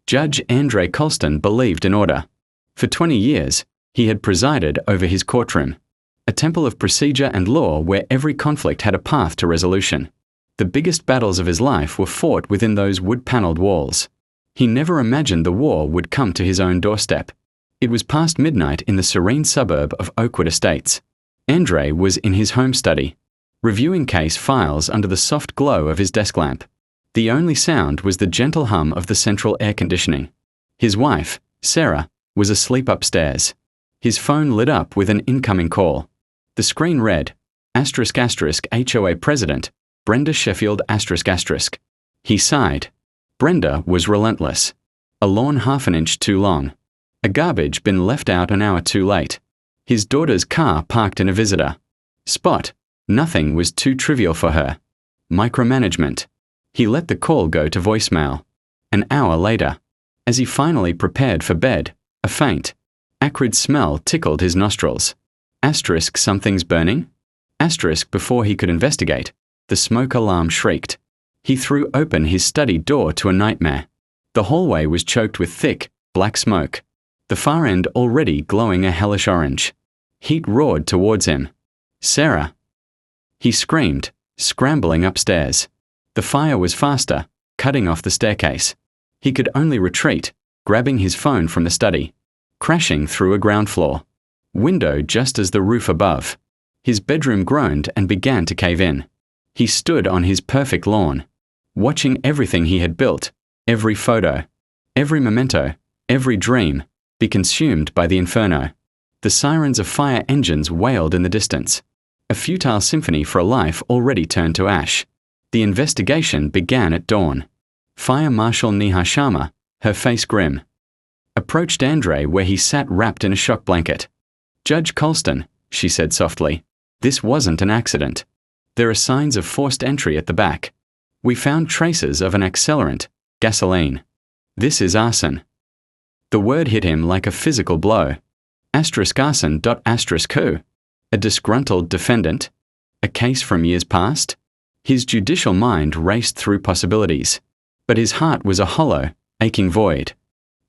Judge Andre Colston believed in order. For 20 years, he had presided over his courtroom, a temple of procedure and law where every conflict had a path to resolution. The biggest battles of his life were fought within those wood-paneled walls. He never imagined the war would come to his own doorstep. It was past midnight in the serene suburb of Oakwood Estates. Andre was in his home study, reviewing case files under the soft glow of his desk lamp. The only sound was the gentle hum of the central air conditioning. His wife, Sarah, was asleep upstairs. His phone lit up with an incoming call. The screen read, **HOA President, Brenda Sheffield**. He sighed. Brenda was relentless. A lawn half an inch too long. A garbage bin left out an hour too late. His daughter's car parked in a visitor spot. Nothing was too trivial for her. Micromanagement. He let the call go to voicemail. An hour later, as he finally prepared for bed, a faint, acrid smell tickled his nostrils. *Something's burning? Before he could investigate, the smoke alarm shrieked. He threw open his study door to a nightmare. The hallway was choked with thick, black smoke, the far end already glowing a hellish orange. Heat roared towards him. *Sarah!** He screamed, scrambling upstairs. The fire was faster, cutting off the staircase. He could only retreat, grabbing his phone from the study, crashing through a ground floor window just as the roof above. His bedroom groaned and began to cave in. He stood on his perfect lawn, watching everything he had built, every photo, every memento, every dream, be consumed by the inferno. The sirens of fire engines wailed in the distance, a futile symphony for a life already turned to ash. The investigation began at dawn. Fire Marshal Neha Sharma, her face grim, approached Andre where he sat wrapped in a shock blanket. *Judge Colston*, she said softly, *this wasn't an accident. There are signs of forced entry at the back. We found traces of an accelerant, gasoline. This is arson. The word hit him like a physical blow. *Arson. Who? A disgruntled defendant? A case from years past? His judicial mind raced through possibilities, but his heart was a hollow, aching void.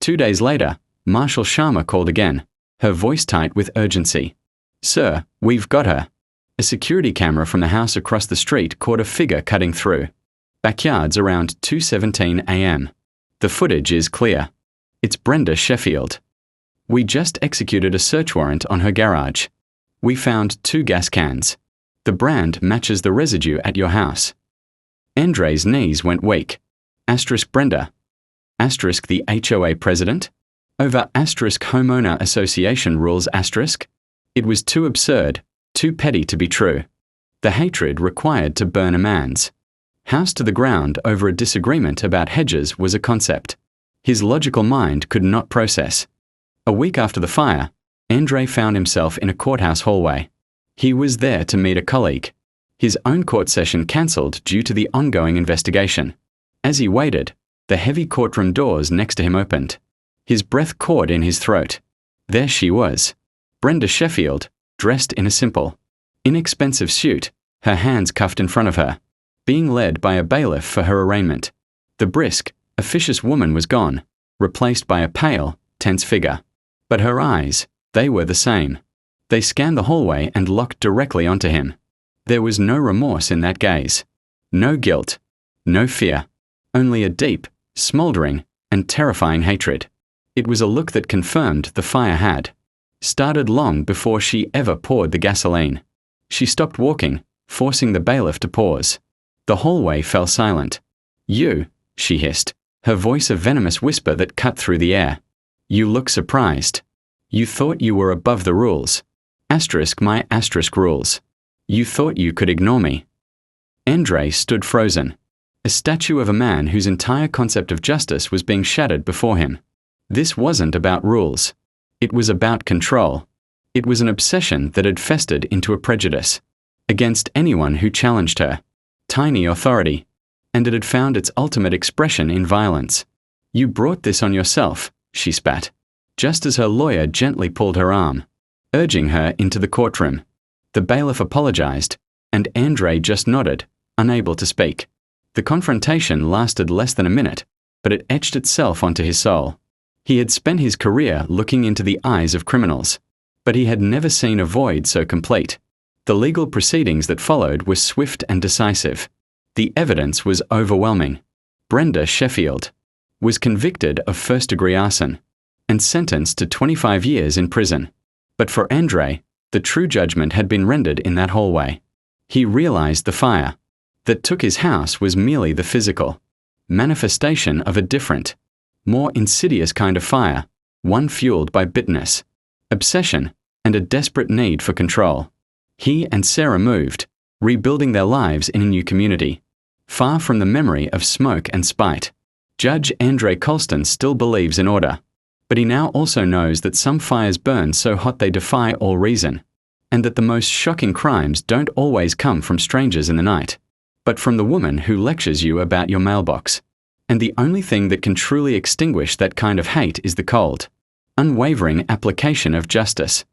2 days later, Marshal Sharma called again, her voice tight with urgency. *Sir, we've got her.** A security camera from the house across the street caught a figure cutting through. Backyards around 2:17 a.m. The footage is clear. It's Brenda Sheffield. We just executed a search warrant on her garage. We found 2 gas cans. The brand matches the residue at your house. Andre's knees went weak. *Brenda. *The HOA president? Over *homeowner association rules*. It was too absurd, too petty to be true. The hatred required to burn a man's house to the ground over a disagreement about hedges was a concept his logical mind could not process. A week after the fire, Andre found himself in a courthouse hallway. He was there to meet a colleague. His own court session cancelled due to the ongoing investigation. As he waited, the heavy courtroom doors next to him opened. His breath caught in his throat. There she was, Brenda Sheffield, dressed in a simple, inexpensive suit, her hands cuffed in front of her, being led by a bailiff for her arraignment. The brisk, officious woman was gone, replaced by a pale, tense figure. But her eyes, they were the same. They scanned the hallway and locked directly onto him. There was no remorse in that gaze. No guilt. No fear. Only a deep, smouldering, and terrifying hatred. It was a look that confirmed the fire had started long before she ever poured the gasoline. She stopped walking, forcing the bailiff to pause. The hallway fell silent. "You," she hissed, her voice a venomous whisper that cut through the air. "You look surprised. You thought you were above the rules. My rules. You thought you could ignore me." Andre stood frozen, a statue of a man whose entire concept of justice was being shattered before him. This wasn't about rules. It was about control. It was an obsession that had festered into a prejudice against anyone who challenged her tiny authority, and it had found its ultimate expression in violence. "You brought this on yourself," she spat, just as her lawyer gently pulled her arm, urging her into the courtroom. The bailiff apologized, and Andre just nodded, unable to speak. The confrontation lasted less than a minute, but it etched itself onto his soul. He had spent his career looking into the eyes of criminals, but he had never seen a void so complete. The legal proceedings that followed were swift and decisive. The evidence was overwhelming. Brenda Sheffield was convicted of first-degree arson and sentenced to 25 years in prison. But for Andre, the true judgment had been rendered in that hallway. He realized the fire that took his house was merely the physical manifestation of a different, more insidious kind of fire, one fueled by bitterness, obsession, and a desperate need for control. He and Sarah moved, rebuilding their lives in a new community, far from the memory of smoke and spite. Judge Andre Colston still believes in order, but he now also knows that some fires burn so hot they defy all reason, and that the most shocking crimes don't always come from strangers in the night, but from the woman who lectures you about your mailbox. And the only thing that can truly extinguish that kind of hate is the cold, unwavering application of justice.